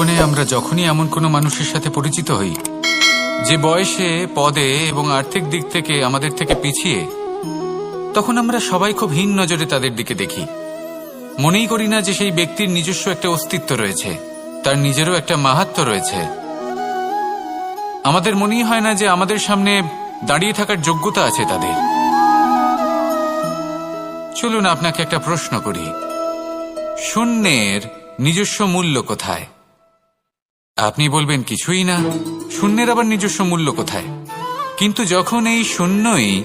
জীবনে আমরা যখনই এমন কোনো মানুষের সাথে পরিচিত হই যে বয়সে, পদে এবং আর্থিক দিক থেকে আমাদের থেকে পিছিয়ে, তখন আমরা সবাই খুব হীন নজরে তাদের দিকে দেখি। মনেই করি না যে সেই ব্যক্তির নিজস্ব একটা অস্তিত্ব রয়েছে, তার নিজেরও একটা মাহাত্ম্য রয়েছে। আমাদের মনেই হয় না যে আমাদের সামনে দাঁড়িয়ে থাকার যোগ্যতা আছে তাদের। চলুন আপনাকে একটা প্রশ্ন করি, শূন্যের নিজস্ব মূল্য কোথায়? আপনি বলবেন কিছুই না। শূন্যের আবার নিজস্ব মূল্য কোথায়? কিন্তু যখন এই শূন্যই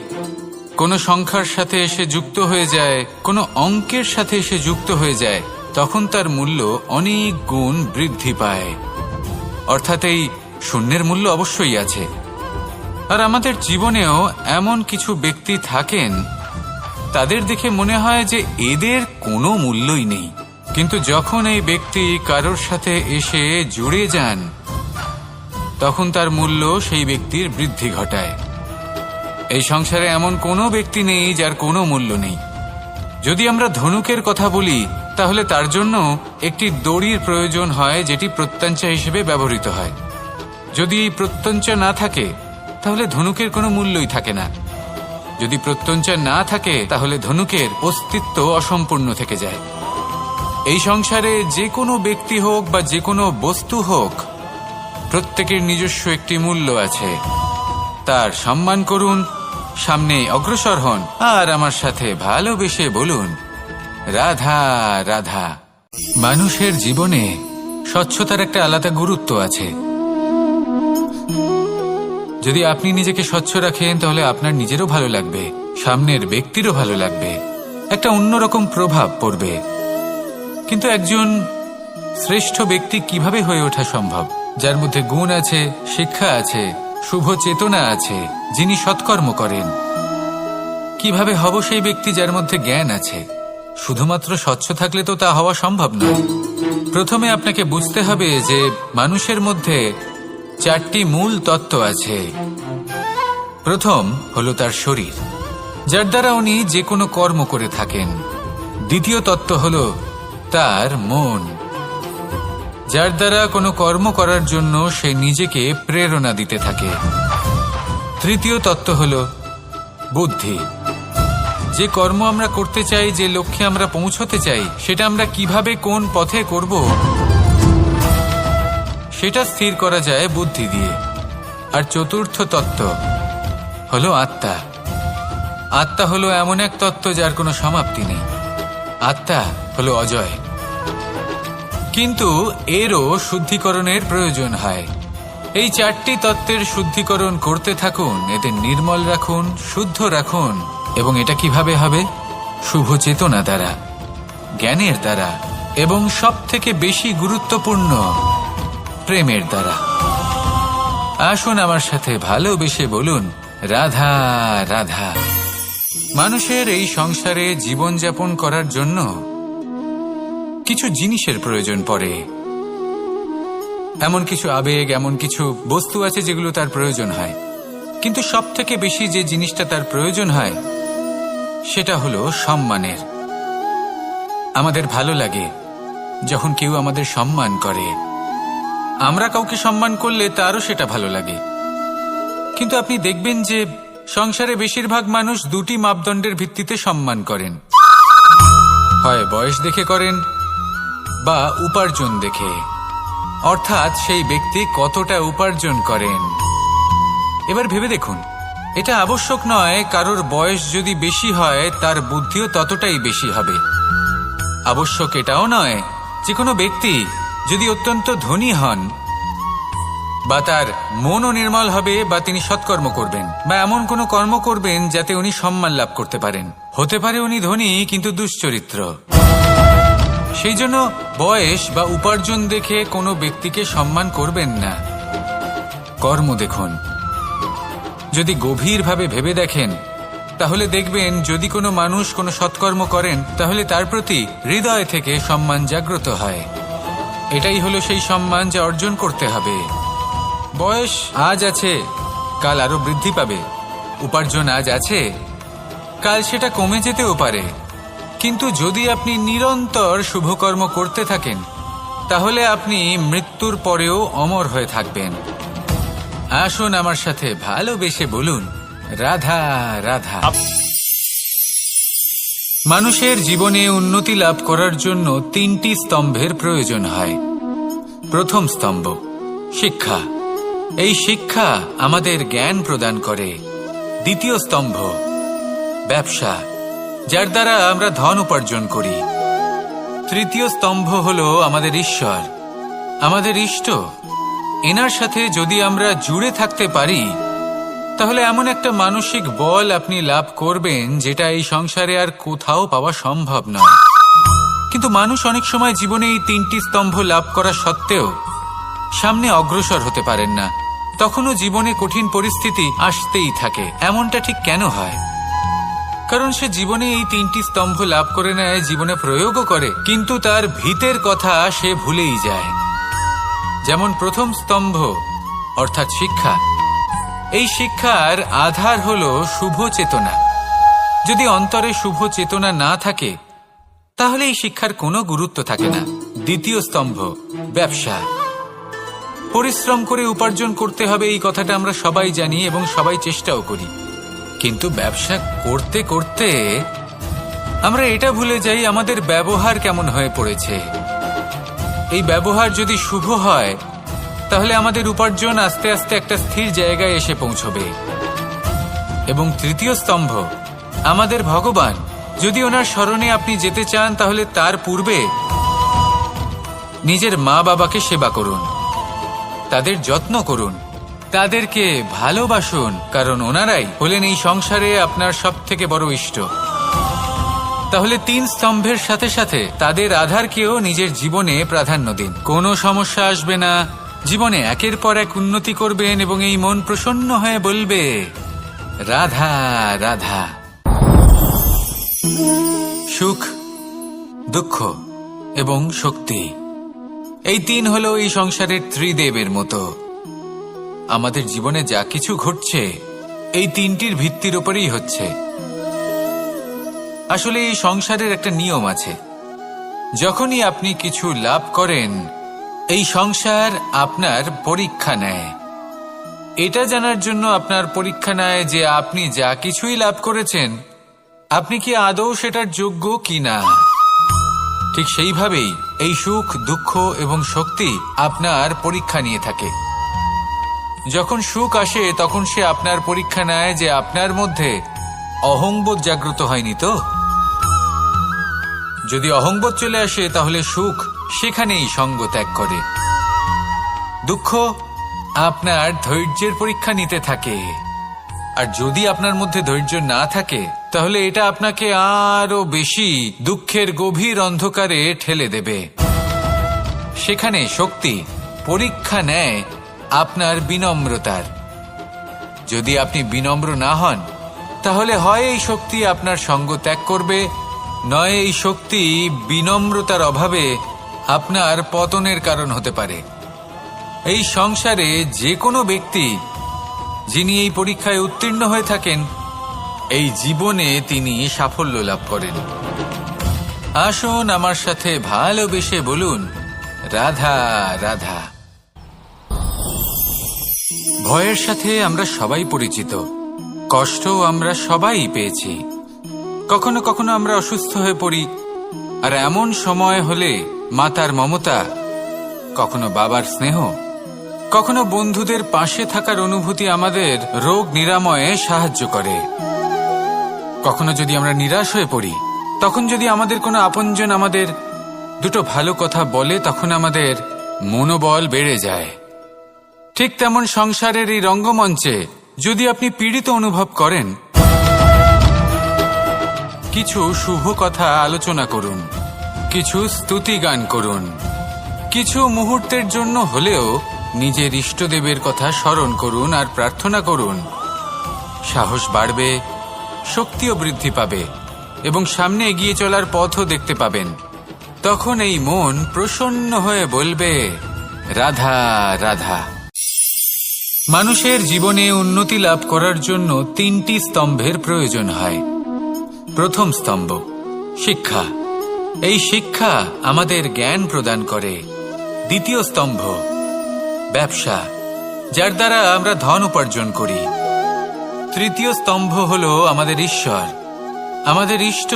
কোনো সংখ্যার সাথে এসে যুক্ত হয়ে যায়, কোনো অঙ্কের সাথে এসে যুক্ত হয়ে যায়, তখন তার মূল্য অনেক গুণ বৃদ্ধি পায়। অর্থাৎ এই শূন্যের মূল্য অবশ্যই আছে। আর আমাদের জীবনেও এমন কিছু ব্যক্তি থাকেন, তাদের দেখে মনে হয় যে এদের কোনো মূল্যই নেই। কিন্তু যখন এই ব্যক্তি কারোর সাথে এসে জুড়ে যান, তখন তার মূল্য সেই ব্যক্তির বৃদ্ধি ঘটায়। এই সংসারে এমন কোনো ব্যক্তি নেই যার কোনো মূল্য নেই। যদি আমরা ধনুকের কথা বলি, তাহলে তার জন্য একটি দড়ির প্রয়োজন হয়, যেটি প্রত্যঞ্চা হিসেবে ব্যবহৃত হয়। যদি এই প্রত্যঞ্চা না থাকে, তাহলে ধনুকের কোনো মূল্যই থাকে না। যদি প্রত্যঞ্চা না থাকে, তাহলে ধনুকের অস্তিত্ব অসম্পূর্ণ থেকে যায়। এই সংসারে যে কোনো ব্যক্তি হোক বা যে কোনো বস্তু হোক, প্রত্যেকের নিজস্ব একটি মূল্য আছে। তার সম্মান করুন, সামনে অগ্রসর হন, আর আমার সাথে ভালোবেসে বলুন, রাধা রাধা। মানুষের জীবনে স্বচ্ছতার একটা আলাদা গুরুত্ব আছে। যদি আপনি নিজেকে স্বচ্ছ রাখেন, তাহলে আপনার নিজেরও ভালো লাগবে, সামনের ব্যক্তিরও ভালো লাগবে, একটা অন্যরকম প্রভাব পড়বে। কিন্তু একজন শ্রেষ্ঠ ব্যক্তি কিভাবে হয়ে ওঠা সম্ভব? যার মধ্যে গুণ আছে, শিক্ষা আছে, শুভ চেতনা আছে, যিনি সৎকর্ম করেন। কিভাবে হব সেই ব্যক্তি যার মধ্যে জ্ঞান আছে? শুধুমাত্র স্বচ্ছ থাকলে তো তা হওয়া সম্ভব নয়। প্রথমে আপনাকে বুঝতে হবে যে মানুষের মধ্যে চারটি মূল তত্ত্ব আছে। প্রথম হলো তার শরীর, যার দ্বারা উনি যে কোনো কর্ম করে থাকেন। দ্বিতীয় তত্ত্ব হলো তার মন, যার দ্বারা কোনো কর্ম করার জন্য সে নিজেকে প্রেরণা দিতে থাকে। তৃতীয় তত্ত্ব হলো বুদ্ধি, যে কর্ম আমরা করতে চাই, যে লক্ষ্যে আমরা পৌঁছতে চাই, সেটা আমরা কিভাবে কোন পথে করব, সেটা স্থির করা যায় বুদ্ধি দিয়ে। আর চতুর্থ তত্ত্ব হলো আত্মা। আত্মা হলো এমন এক তত্ত্ব যার কোনো সমাপ্তি নেই। আত্মা হলো অজয়। কিন্তু এরও শুদ্ধিকরণের প্রয়োজন হয়। এই চারটি তত্ত্বের শুদ্ধিকরণ করতে থাকুন, এদের নির্মল রাখুন, শুদ্ধ রাখুন। এবং এটা কিভাবে হবে? শুভ চেতনা দ্বারা, জ্ঞানের দ্বারা, এবং সব থেকে বেশি গুরুত্বপূর্ণ প্রেমের দ্বারা। আসুন আমার সাথে ভালোবেসে বলুন, রাধা রাধা। মানুষের এই সংসারে জীবনযাপন করার জন্য কিছু জিনিসের প্রয়োজন পড়ে। এমন কিছু আবেগ, এমন কিছু বস্তু আছে যেগুলো তার প্রয়োজন হয়। কিন্তু সব থেকে বেশি যে জিনিসটা তার প্রয়োজন হয়, সেটা হলো সম্মানের। আমাদের ভালো লাগে যখন কেউ আমাদের সম্মান করে। আমরা কাউকে সম্মান করলে তারও সেটা ভালো লাগে। কিন্তু আপনি দেখবেন যে সংসারে বেশিরভাগ মানুষ দুটি মাপদণ্ডের ভিত্তিতে সম্মান করেন। হয় বয়স দেখে করেন বা উপার্জন দেখে, অর্থাৎ সেই ব্যক্তি কতটা উপার্জন করেন। এবার ভেবে দেখুন, এটা আবশ্যক নয় কারোর বয়স যদি বেশি হয় তার বুদ্ধিও ততটাই বেশি হবে। আবশ্যক এটাও নয় যে কোনো ব্যক্তি যদি অত্যন্ত ধনী হন বা তার মনও নির্মল হবে বা তিনি সৎকর্ম করবেন বা এমন কোনো কর্ম করবেন যাতে উনি সম্মান লাভ করতে পারেন। হতে পারে উনি ধনী কিন্তু দুশ্চরিত্র। সেই জন্য বয়স বা উপার্জন দেখে কোনো ব্যক্তিকে সম্মান করবেন না। কর্ম দেখুন। যদি গভীরভাবে ভেবে দেখেন, তাহলে দেখবেন যদি কোনো মানুষ কোনো সৎকর্ম করেন, তাহলে তার প্রতি হৃদয় থেকে সম্মান জাগ্রত হয়। এটাই হলো সেই সম্মান যা অর্জন করতে হবে। বয়স আজ আছে, কাল আরো বৃদ্ধি পাবে। উপার্জন আজ আছে, কাল সেটা কমে যেতেও পারে। কিন্তু যদি আপনি নিরন্তর শুভকর্ম করতে থাকেন, তাহলে আপনি মৃত্যুর পরেও অমর হয়ে থাকবেন। আসুন আমার সাথে ভালোবেসে বলুন, রাধা রাধা। মানুষের জীবনে উন্নতি লাভ করার জন্য 3টি স্তম্ভের প্রয়োজন হয়। প্রথম স্তম্ভ শিক্ষা। এই শিক্ষা আমাদের জ্ঞান প্রদান করে। দ্বিতীয় স্তম্ভ ব্যবসা, যার দ্বারা আমরা ধন উপার্জন করি। তৃতীয় স্তম্ভ হলো আমাদের ঈশ্বর, আমাদের ইষ্ট। এনার সাথে যদি আমরা জুড়ে থাকতে পারি, তাহলে এমন একটা মানসিক বল আপনি লাভ করবেন যেটা এই সংসারে আর কোথাও পাওয়া সম্ভব নয়। কিন্তু মানুষ অনেক সময় জীবনে এই 3টি স্তম্ভ লাভ করা সত্ত্বেও সামনে অগ্রসর হতে পারেন না। তখনও জীবনে কঠিন পরিস্থিতি আসতেই থাকে। এমনটা ঠিক কেন হয়? কারণ সে জীবনে এই 3টি স্তম্ভ লাভ করে নেয়, জীবনে প্রয়োগও করে, কিন্তু তার ভিতের কথা সে ভুলেই যায়। যেমন প্রথম স্তম্ভ অর্থাৎ শিক্ষা। এই শিক্ষার আধার হলো শুভ চেতনা। যদি অন্তরে শুভ চেতনা না থাকে, তাহলে এই শিক্ষার কোনো গুরুত্ব থাকে না। দ্বিতীয় স্তম্ভ ব্যবসা। পরিশ্রম করে উপার্জন করতে হবে, এই কথাটা আমরা সবাই জানি এবং সবাই চেষ্টাও করি। কিন্তু ব্যবসা করতে করতে আমরা এটা ভুলে যাই আমাদের ব্যবহার কেমন হয়ে পড়েছে। এই ব্যবহার যদি শুভ হয়, তাহলে আমাদের উপার্জন আস্তে আস্তে একটা স্থির জায়গায় এসে পৌঁছবে। এবং তৃতীয় স্তম্ভ আমাদের ভগবান। যদি ওনার শরণে আপনি যেতে চান, তাহলে তার পূর্বে নিজের মা বাবাকে সেবা করুন, তাদের যত্ন করুন, তাদেরকে ভালোবাসুন, কারণ ওনারাই হলেন এই সংসারে আপনার সবথেকে বড় ইষ্ট। তাহলে 3 স্তম্ভের সাথে সাথে তাদের আধারকেও নিজের জীবনে প্রাধান্য দিন। কোনো সমস্যা আসবে না, জীবনে একের পর এক উন্নতি করবেন এবং এই মন প্রসন্ন হয়ে বলবে, রাধা রাধা। সুখ, দুঃখ এবং শক্তি, এই 3 হলো এই সংসারের ত্রিদেবের মতো। আমাদের জীবনে যা কিছু ঘটছে এই 3টির ভিত্তির উপরেই হচ্ছে। আসলে এই সংসারের একটা নিয়ম আছে। যখনই আপনি কিছু লাভ করেন, এই সংসার আপনার পরীক্ষা নেয়। এটা জানার জন্য আপনার পরীক্ষা নেয় যে আপনি যা কিছুই লাভ করেছেন, আপনি কি আদৌ সেটার যোগ্য কিনা। ঠিক সেইভাবেই এই সুখ, দুঃখ এবং শক্তি আপনার পরীক্ষা নিয়ে থাকে। যখন সুখ আসে, তখন সে আপনার পরীক্ষা নেয় যে আপনার মধ্যে অহংবোধ জাগ্রত হয়নি তো। যদি অহংবোধ চলে আসে, তাহলে সুখ সেখানেই সঙ্গ ত্যাগ করে। দুঃখ আপনার ধৈর্যের পরীক্ষা নিতে থাকে। আর যদি আপনার মধ্যে ধৈর্য না থাকে, তাহলে এটা আপনাকে আরো বেশি দুঃখের গভীর অন্ধকারে ঠেলে দেবে। সেখানে শক্তি পরীক্ষা নেয় আপনার বিনম্রতার। যদি আপনি বিনম্র না হন, তাহলে হয় এই শক্তি আপনার সঙ্গ ত্যাগ করবে, নয় এই শক্তি বিনম্রতার অভাবে আপনার পতনের কারণ হতে পারে। এই সংসারে যে কোনো ব্যক্তি যিনি এই পরীক্ষায় উত্তীর্ণ হয়ে থাকেন, এই জীবনে তিনি সাফল্য লাভ করেন। আসুন আমার সাথে ভালোবেসে বলুন, রাধা রাধা। ভয়ের সাথে আমরা সবাই পরিচিত, কষ্ট আমরা সবাই পেয়েছি। কখনো কখনো আমরা অসুস্থ হয়ে পড়ি, আর এমন সময় হলে মাতার মমতা, কখনো বাবার স্নেহ, কখনো বন্ধুদের পাশে থাকার অনুভূতি আমাদের রোগ নিরাময়ে সাহায্য করে। কখনো যদি আমরা নিরাশ হয়ে পড়ি, তখন যদি আমাদের কোনো আপনজন আমাদের দুটো ভালো কথা বলে, তখন আমাদের মনোবল বেড়ে যায়। ঠিক তেমন সংসারের এই রঙ্গমঞ্চে যদি আপনি পীড়িত অনুভব করেন, কিছু শুভ কথা আলোচনা করুন, কিছু স্তুতি গান করুন, কিছু মুহূর্তের জন্য হলেও নিজের ইষ্টদেবের কথা স্মরণ করুন আর প্রার্থনা করুন। সাহস বাড়বে, শক্তিও বৃদ্ধি পাবে এবং সামনে এগিয়ে চলার পথও দেখতে পাবেন। তখন এই মন প্রসন্ন হয়ে বলবে, রাধা রাধা। মানুষের জীবনে উন্নতি লাভ করার জন্য 3টি স্তম্ভের প্রয়োজন হয়। প্রথম স্তম্ভ শিক্ষা। এই শিক্ষা আমাদের জ্ঞান প্রদান করে। দ্বিতীয় স্তম্ভ ব্যবসা, যার দ্বারা আমরা ধন উপার্জন করি। তৃতীয় স্তম্ভ হলো আমাদের ঈশ্বর, আমাদের ইষ্ট।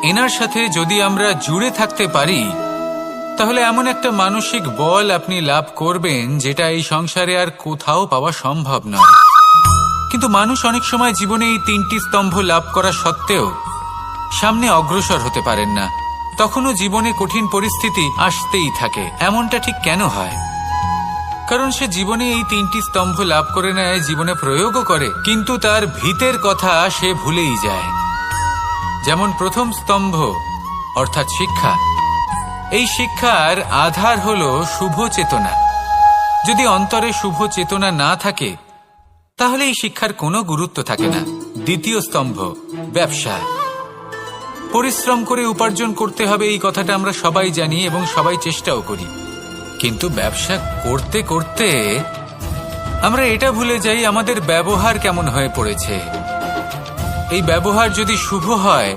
এনার সাথে যদি আমরা জুড়ে থাকতে পারি, তাহলে এমন একটা মানসিক বল আপনি লাভ করবেন যেটা এই সংসারে আর কোথাও পাওয়া সম্ভব নয়। কিন্তু মানুষ অনেক সময় জীবনে এই তিনটি স্তম্ভ লাভ করা সত্ত্বেও সামনে অগ্রসর হতে পারেন না। তখনও জীবনে কঠিন পরিস্থিতি আসতেই থাকে। এমনটা ঠিক কেন হয়? কারণ সে জীবনে এই তিনটি স্তম্ভ লাভ করে নেয়, জীবনে প্রয়োগও করে, কিন্তু তার ভিতের কথা সে ভুলেই যায়। যেমন প্রথম স্তম্ভ অর্থাৎ শিক্ষা। এই শিক্ষার আধার হলো শুভ চেতনা। যদি অন্তরে শুভ চেতনা না থাকে, তাহলে এই শিক্ষার কোনো গুরুত্ব থাকে না। দ্বিতীয় স্তম্ভ ব্যবসা। পরিশ্রম করে উপার্জন করতে হবে, এই কথাটা আমরা সবাই জানি এবং সবাই চেষ্টাও করি। কিন্তু ব্যবসা করতে করতে আমরা এটা ভুলে যাই আমাদের ব্যবহার কেমন হয়ে পড়েছে। এই ব্যবহার যদি শুভ হয়,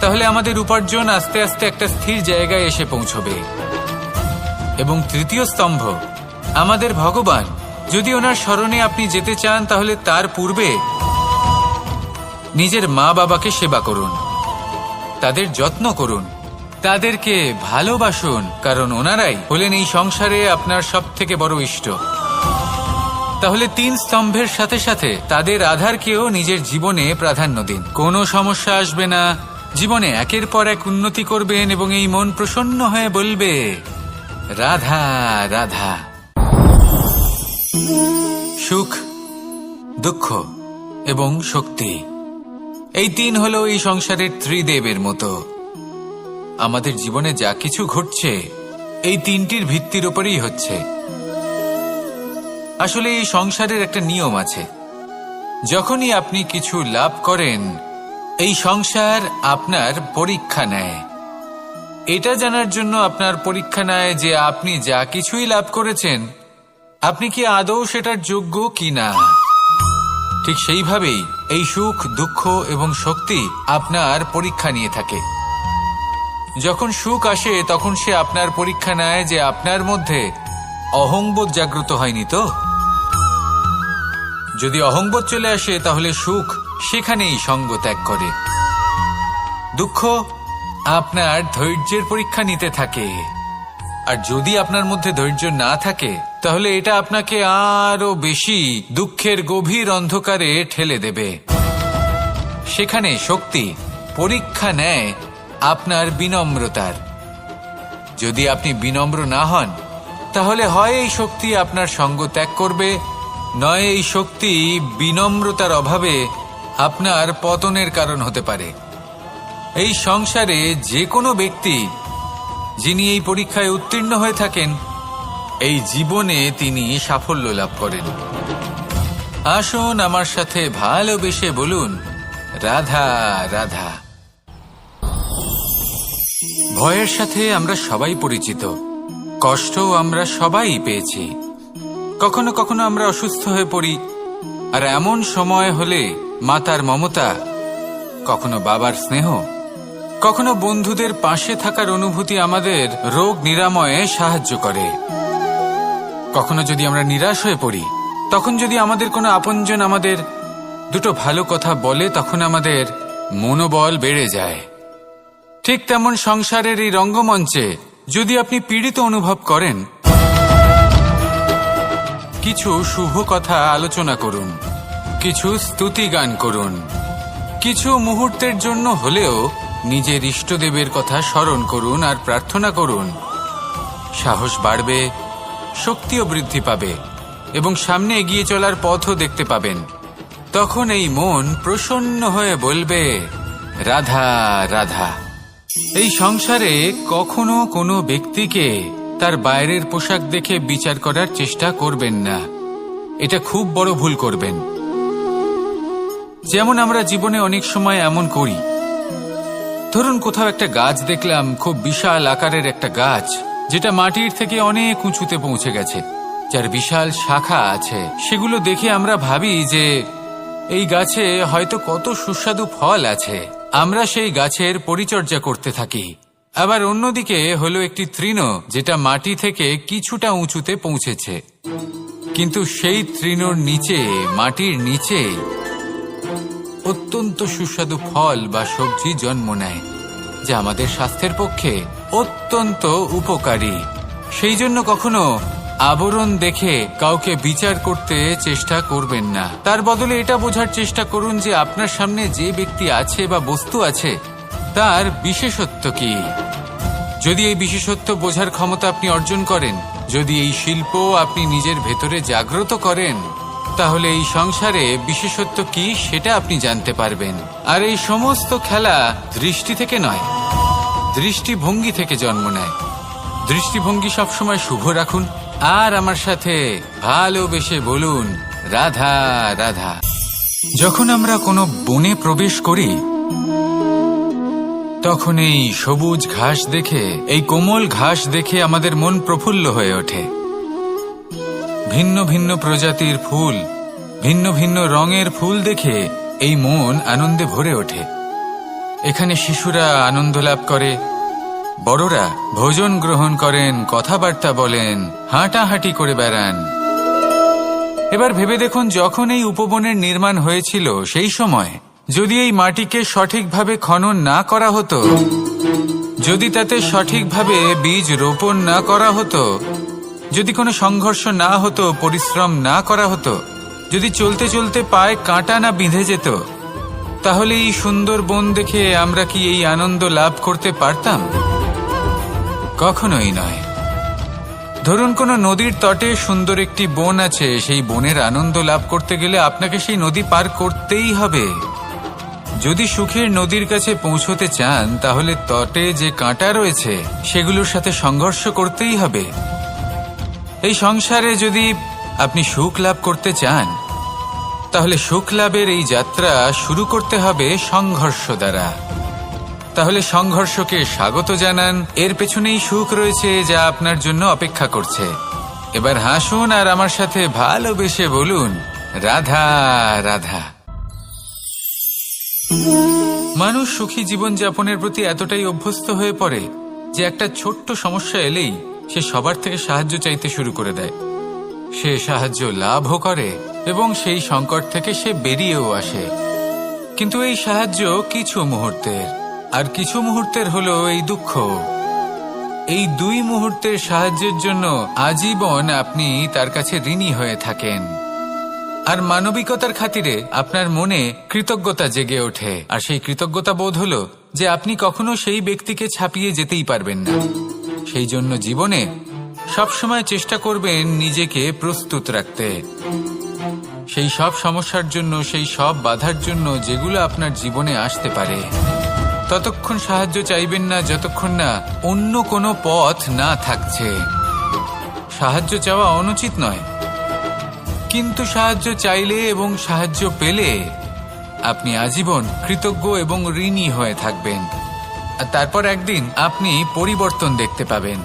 তাহলে আমাদের উপার্জন আস্তে আস্তে একটা স্থির জায়গায় এসে পৌঁছবে। এবং তৃতীয় স্তম্ভ আমাদের ভগবান। যদি ওনার স্মরণে আপনি যেতে চান, তাহলে তার পূর্বে নিজের মা বাবাকে সেবা করুন, তাদের যত্ন করুন, তাদেরকে ভালোবাসুন, কারণ ওনারাই হলেন এই সংসারে আপনার সবথেকে বড় ইষ্ট। তাহলে তিন স্তম্ভের সাথে সাথে তাদের আধারকেও নিজের জীবনে প্রাধান্য দিন। কোনো সমস্যা আসবে না, জীবনে একের পর এক উন্নতি করবেন এবং এই মন প্রসন্ন হয়ে বলবে রাধা রাধা। সুখ, দুঃখ এবং শক্তি, এই তিন হলো এই সংসারের ত্রিদেবের মতো। আমাদের জীবনে যা কিছু ঘটছে এই তিনটির ভিত্তির উপরেই হচ্ছে। আসলে এই সংসারের একটা নিয়ম আছে, যখনই আপনি কিছু লাভ করেন, এই সংসার আপনার পরীক্ষা নেয়। এটা জানার জন্য আপনার পরীক্ষা নেয় যে আপনি যা কিছুই লাভ করেছেন, আপনি কি আদৌ সেটার যোগ্য কি না। ঠিক সেইভাবেই এই সুখ, দুঃখ এবং শক্তি আপনার পরীক্ষা নিয়ে থাকে। যখন সুখ আসে, তখন সে আপনার পরীক্ষা নেয় যে আপনার মধ্যে অহংবোধ জাগ্রত হয়নি তো। যদি অহংবোধ চলে আসে, তাহলে সুখ সেখানেই সঙ্গ ত্যাগ করে। দুঃখ আপনার ধৈর্যের পরীক্ষা নিতে থাকে, আর যদি আপনার মধ্যে ধৈর্য না থাকে, তাহলে এটা আপনাকে আরো বেশি দুঃখের গভীর অন্ধকারে ঠেলে দেবে। সেখানে শক্তি পরীক্ষা নেয় আপনার বিনম্রতার। যদি আপনি বিনম্র না হন, তাহলে হয় এই শক্তি আপনার সঙ্গ ত্যাগ করবে, নয় এই শক্তি বিনম্রতার অভাবে আপনার পতনের কারণ হতে পারে। এই সংসারে যে কোনো ব্যক্তি যিনি এই পরীক্ষায় উত্তীর্ণ হয়ে থাকেন, এই জীবনে তিনি সাফল্য লাভ করেন। আসুন আমার সাথে ভালোবেসে বলুন রাধা রাধা। ভয়ের সাথে আমরা সবাই পরিচিত, কষ্টও আমরা সবাই পেয়েছি। কখনো কখনো আমরা অসুস্থ হয়ে পড়ি, আর এমন সময় হলে মাতার মমতা, কখনো বাবার স্নেহ, কখনো বন্ধুদের পাশে থাকার অনুভূতি আমাদের রোগ নিরাময়ে সাহায্য করে। কখনো যদি আমরা নিরাশ হয়ে পড়ি, তখন যদি আমাদের কোনো আপনজন আমাদের দুটো ভালো কথা বলে, তখন আমাদের মনোবল বেড়ে যায়। ঠিক তেমন সংসারের এই রঙ্গমঞ্চে যদি আপনি পীড়িত অনুভব করেন, কিছু শুভ কথা আলোচনা করুন, কিছু স্তুতি গান করুন, কিছু মুহূর্তের জন্য হলেও নিজের ইষ্টদেবের কথা স্মরণ করুন আর প্রার্থনা করুন। সাহস বাড়বে, শক্তিও বৃদ্ধি পাবে এবং সামনে এগিয়ে চলার পথও দেখতে পাবেন। তখন এই মন প্রসন্ন হয়ে বলবে রাধা রাধা। এই সংসারে কখনো কোনো ব্যক্তিকে তার বাইরের পোশাক দেখে বিচার করার চেষ্টা করবেন না, এটা খুব বড় ভুল করবেন। যেমন আমরা জীবনে অনেক সময় এমন করি, ধরুন কোথাও একটা গাছ দেখলাম, খুব বিশাল আকারের একটা গাছ, যেটা মাটির থেকে অনেক উঁচুতে পৌঁছে গেছে, যার বিশাল শাখা আছে। সেগুলো দেখে আমরা ভাবি যে এই গাছে হয়তো কত সুস্বাদু ফল আছে। আমরা সেই গাছের পরিচর্যা করতে থাকি, আবার অন্যদিকে হলো একটি তৃণ, যেটা মাটি থেকে কিছুটা উঁচুতে পৌঁছেছে, কিন্তু সেই তৃণর নিচে, মাটির নিচে অত্যন্ত সুস্বাদু ফল বা সবজি জন্ম নেয়, যা আমাদের স্বাস্থ্যের পক্ষে অত্যন্ত উপকারী। সেই জন্য কখনো আবরণ দেখে কাউকে বিচার করতে চেষ্টা করবেন না। তার বদলে এটা বোঝার চেষ্টা করুন যে আপনার সামনে যে ব্যক্তি আছে বা বস্তু আছে তার বিশেষত্ব কি। যদি এই বিশেষত্ব বোঝার ক্ষমতা আপনি অর্জন করেন, যদি এই শিল্প আপনি নিজের ভেতরে জাগ্রত করেন, তাহলে এই সংসারে বিশেষত্ব কি সেটা আপনি জানতে পারবেন। আর এই সমস্ত খেলা দৃষ্টি থেকে নয়, দৃষ্টিভঙ্গি থেকে জন্ম নেয়। দৃষ্টিভঙ্গি সবসময় শুভ রাখুন আর আমার সাথে ভালোবেসে বলুন, রাধা রাধা। যখন আমরা কোনো বনে প্রবেশ করি, তখন এই সবুজ ঘাস দেখে, এই কোমল ঘাস দেখে আমাদের মন প্রফুল্ল হয়ে ওঠে। ভিন্ন ভিন্ন প্রজাতির ফুল, ভিন্ন ভিন্ন রঙের ফুল দেখে এই মন আনন্দে ভরে ওঠে। এখানে শিশুরা আনন্দ লাভ করে, বড়রা ভোজন গ্রহণ করেন, কথাবার্তা বলেন, হাঁটাহাঁটি করে বেড়ান। এবার ভেবে দেখুন, যখন এই উপবনের নির্মাণ হয়েছিল সেই সময় যদি এই মাটিকে সঠিকভাবে খনন না করা হতো, যদি তাতে সঠিকভাবে বীজ রোপণ না করা হতো, যদি কোনো সংঘর্ষ না হতো, পরিশ্রম না করা হতো, যদি চলতে চলতে পায়ে কাঁটা না বিঁধে যেত, তাহলে এই সুন্দর বন দেখে আমরা কি এই আনন্দ লাভ করতে পারতাম? কখনোই নয়। ধরুন কোনো নদীর তটে সুন্দর একটি বন আছে, সেই বনের আনন্দ লাভ করতে গেলে আপনাকে সেই নদী পার করতেই হবে। যদি সুখের নদীর কাছে পৌঁছতে চান, তাহলে তটে যে কাঁটা রয়েছে সেগুলোর সাথে সংঘর্ষ করতেই হবে। এই সংসারে যদি আপনি সুখ লাভ করতে চান, তাহলে সুখ লাভের এই যাত্রা শুরু করতে হবে সংঘর্ষ দ্বারা। তাহলে সংঘর্ষকে স্বাগত জানান, এর পেছনেই সুখ রয়েছে যা আপনার জন্য অপেক্ষা করছে। এবার হাসুন আর আমার সাথে ভালোবেসে বলুন, রাধা রাধা। মানুষ সুখী জীবন যাপনের প্রতি এতটাই অভ্যস্ত হয়ে পড়ে যে একটা ছোট্ট সমস্যা এলেই সে সবার থেকে সাহায্য চাইতে শুরু করে দেয়। সে সাহায্য লাভও করে এবং সেই সংকট থেকে সে বেরিয়েও আসে। কিন্তু এই সাহায্য কিছু মুহূর্তের, আর কিছু মুহূর্তের হলো এই দুঃখ। এই দুই মুহূর্তের সাহায্যের জন্য আজীবন আপনি তার কাছে ঋণী হয়ে থাকেন। আর মানবিকতার খাতিরে আপনার মনে কৃতজ্ঞতা জেগে ওঠে, আর সেই কৃতজ্ঞতা বোধ হলো যে আপনি কখনো সেই ব্যক্তিকে ছাপিয়ে যেতেই পারবেন না। সেই জন্য জীবনে সবসময় চেষ্টা করবেন নিজেকে প্রস্তুত রাখতে সেই সব সমস্যার জন্য, সেই সব বাধার জন্য যেগুলো আপনার জীবনে আসতে পারে। ততক্ষণ সাহায্য চাইবেন না যতক্ষণ না অন্য কোনো পথ না থাকছে। সাহায্য চাওয়া অনুচিত নয়, কিন্তু সাহায্য চাইলে এবং সাহায্য পেলে আপনি আজীবন কৃতজ্ঞ এবং ঋণী হয়ে থাকবেন। আর তারপর একদিন আপনি পরিবর্তন দেখতে পাবেন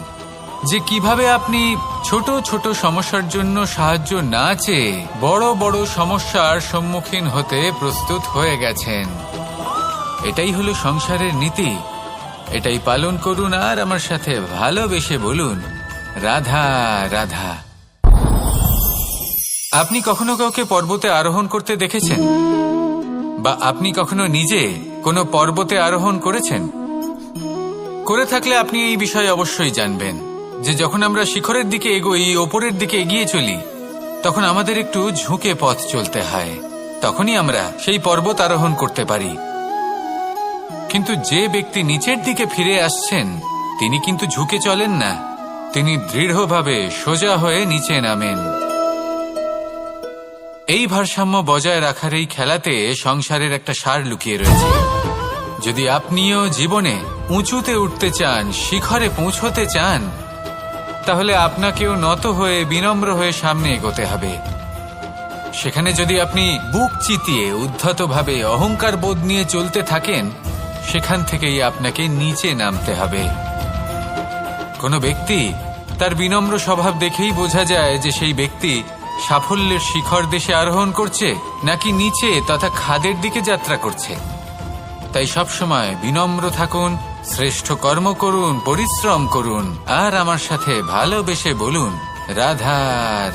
যে কিভাবে আপনি ছোট ছোট সমস্যার জন্য সাহায্য না চেয়ে বড় বড় সমস্যার সম্মুখীন হতে প্রস্তুত হয়ে গেছেন। এটাই হলো সংসারের নীতি। এটাই পালন করুন আর আমার সাথে ভালোবেসে বলুন, রাধা রাধা। আপনি কখনো কাউকে পর্বতে আরোহণ করতে দেখেছেন? বা আপনি কখনো নিজে কোনো পর্বতে আরোহণ করেছেন? করে থাকলে আপনি এই বিষয়ে অবশ্যই জানবেন যে যখন আমরা শিখরের দিকে এগোই, ওপরের দিকে এগিয়ে চলি, তখন আমাদের একটু ঝুঁকে পথ চলতে হয়। তখনই আমরা সেই পর্বত আরোহণ করতে পারি। কিন্তু যে ব্যক্তি নিচের দিকে ফিরে আসছেন, তিনি কিন্তু ঝুঁকে চলেন না, তিনি দৃঢ়ভাবে সোজা হয়ে নিচে নামেন। এই ভারসাম্য বজায় রাখার এই খেলাতে সংসারের একটা সার লুকিয়ে রয়েছে। যদি আপনিও জীবনে উঁচুতে উঠতে চান, শিখরে পৌঁছতে চান, তাহলে আপনাকেও নত হয়ে, বিনম্র হয়ে সামনে এগোতে হবে। সেখানে যদি আপনি বুক চিতিয়ে উদ্ধতভাবে অহংকার বোধ নিয়ে চলতে থাকেন, সেখান থেকেই আপনাকে নিচে নামতে হবে। কোনো ব্যক্তি তার বিনম্র স্বভাব দেখেই বোঝা যায় যে সেই ব্যক্তি সাফল্যের শিখর দেশে আরোহণ করছে নাকি নিচে তথা খাদের দিকে যাত্রা করছে। তাই সবসময় বিনম্র থাকুন, শ্রেষ্ঠ কর্ম করুন, পরিশ্রম করুন, আর আমার সাথে ভালোবেসে বলুন, রাধা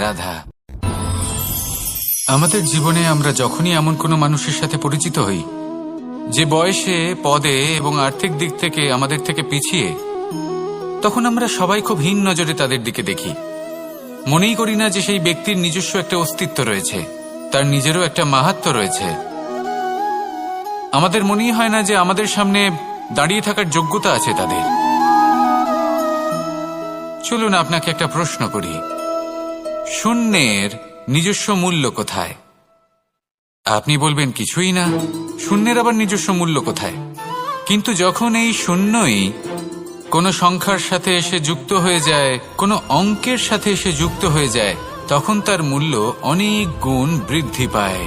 রাধা। আমাদের জীবনে আমরা যখনই এমন কোনো মানুষের সাথে পরিচিত হই যে বয়সে, পদে এবং আর্থিক দিক থেকে আমাদের থেকে পিছিয়ে, তখন আমরা সবাই খুব হীন নজরে তাদের দিকে দেখি। মনেই করি না যে সেই ব্যক্তির নিজস্ব একটা অস্তিত্ব রয়েছে, তার নিজেরও একটা মাহাত্ম্য রয়েছে। আমাদের মনেই হয় না যে আমাদের সামনে দাঁড়িয়ে থাকার যোগ্যতা আছে তাদের। চলুন আপনাকে একটা প্রশ্ন করি, শূন্যের নিজস্ব মূল্য কোথায়? আপনি বলবেন কিছুই না। শূন্যের আবার নিজস্ব মূল্য কোথায়? কিন্তু যখন এই শূন্যই কোনো সংখ্যার সাথে এসে যুক্ত হয়ে যায়, কোনো অঙ্কের সাথে এসে যুক্ত হয়ে যায়, তখন তার মূল্য অনেক গুণ বৃদ্ধি পায়।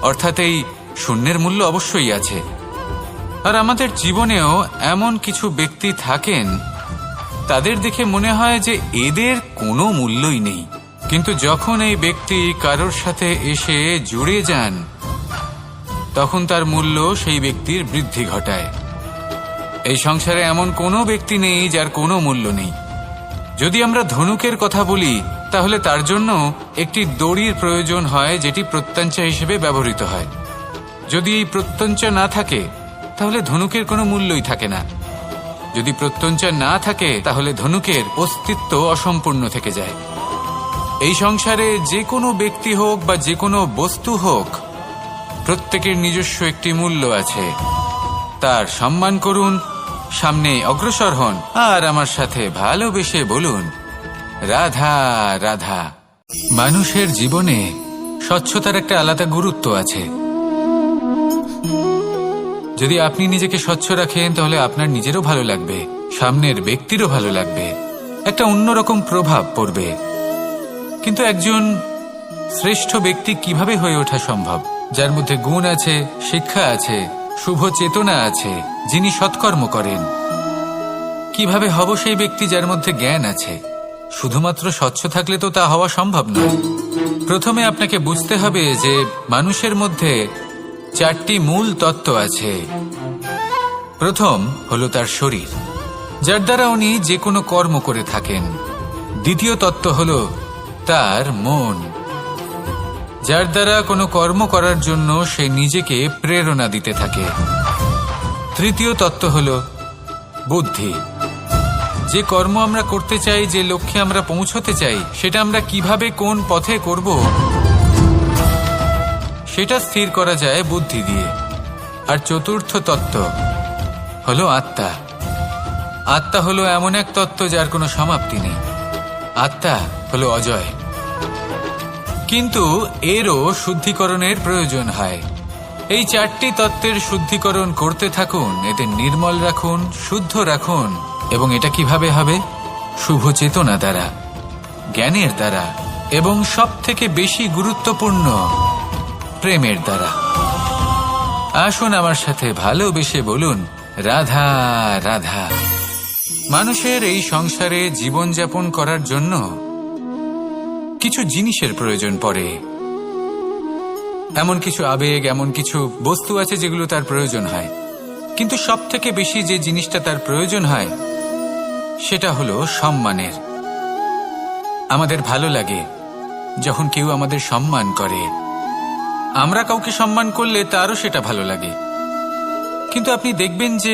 অর্থাৎ এই শূন্যের মূল্য অবশ্যই আছে। আর আমাদের জীবনেও এমন কিছু ব্যক্তি থাকেন, তাদের দেখে মনে হয় যে এদের কোনো মূল্যই নেই। কিন্তু যখন এই ব্যক্তি কারোর সাথে এসে জুড়ে যান, তখন তার মূল্য সেই ব্যক্তির বৃদ্ধি ঘটায়। এই সংসারে এমন কোনো ব্যক্তি নেই যার কোনো মূল্য নেই। যদি আমরা ধনুকের কথা বলি, তাহলে তার জন্য একটি দড়ির প্রয়োজন হয়, যেটি প্রত্যঞ্চা হিসেবে ব্যবহৃত হয়। যদি এই প্রত্যঞ্চা না থাকে, তাহলে ধনুকের কোনো মূল্যই থাকে না। যদি প্রত্যঞ্চা না থাকে, তাহলে ধনুকের অস্তিত্ব অসম্পূর্ণ থেকে যায়। এই সংসারে যে কোনো ব্যক্তি হোক বা যে কোনো বস্তু হোক, প্রত্যেকের নিজস্ব একটি মূল্য আছে। তার সম্মান করুন, সামনে অগ্রসর হন, আর আমার সাথে ভালোবেসে বলুন, রাধা রাধা। মানুষের জীবনে স্বচ্ছতার একটা আলাদা গুরুত্ব আছে। যদি আপনি নিজেকে স্বচ্ছ রাখেন, তাহলে আপনার নিজেরও ভালো লাগবে, সামনের ব্যক্তিরও ভালো লাগবে, একটা অন্যরকম প্রভাব পড়বে। কিন্তু একজন শ্রেষ্ঠ ব্যক্তি কিভাবে হয়ে ওঠা সম্ভব? যার মধ্যে গুণ আছে, শিক্ষা আছে, শুভ চেতনা আছে, যিনি সৎকর্ম করেন। কিভাবে হব সেই ব্যক্তি যার মধ্যে জ্ঞান আছে? শুধুমাত্র স্বচ্ছ থাকলে তো তা হওয়া সম্ভব নয়। প্রথমে আপনাকে বুঝতে হবে যে মানুষের মধ্যে 4টি মূল তত্ত্ব আছে। প্রথম হলো তার শরীর, যার দ্বারা উনি যে কোনো কর্ম করে থাকেন। দ্বিতীয় তত্ত্ব হলো তার মন, যার দ্বারা কোনো কর্ম করার জন্য সে নিজেকে প্রেরণা দিতে থাকে। তৃতীয় তত্ত্ব হলো বুদ্ধি, যে কর্ম আমরা করতে চাই, যে লক্ষ্যে আমরা পৌঁছতে চাই, সেটা আমরা কিভাবে কোন পথে করব, সেটা স্থির করা যায় বুদ্ধি দিয়ে। আর চতুর্থ তত্ত্ব হলো আত্মা। আত্মা হলো এমন এক তত্ত্ব যার কোনো সমাপ্তি নেই। আত্মা হলো অজয়। কিন্তু এরও শুদ্ধিকরণের প্রয়োজন হয়। এই 4টি তত্ত্বের শুদ্ধিকরণ করতে থাকুন, এদের নির্মল রাখুন, শুদ্ধ রাখুন। এবং এটা কিভাবে হবে? শুভ চেতনা দ্বারা, জ্ঞানের দ্বারা, এবং সবথেকে বেশি গুরুত্বপূর্ণ প্রেমের দ্বারা। আসুন আমার সাথে ভালোবেসে বলুন, রাধা রাধা। মানুষের এই সংসারে জীবনযাপন করার জন্য কিছু জিনিসের প্রয়োজন পড়ে। এমন কিছু আবেগ, এমন কিছু বস্তু আছে যেগুলো তার প্রয়োজন হয়। কিন্তু সবথেকে বেশি যে জিনিসটা তার প্রয়োজন হয়, সেটা হলো সম্মানের। আমাদের ভালো লাগে যখন কেউ আমাদের সম্মান করে। আমরা কাউকে সম্মান করলে তারও সেটা ভালো লাগে। কিন্তু আপনি দেখবেন যে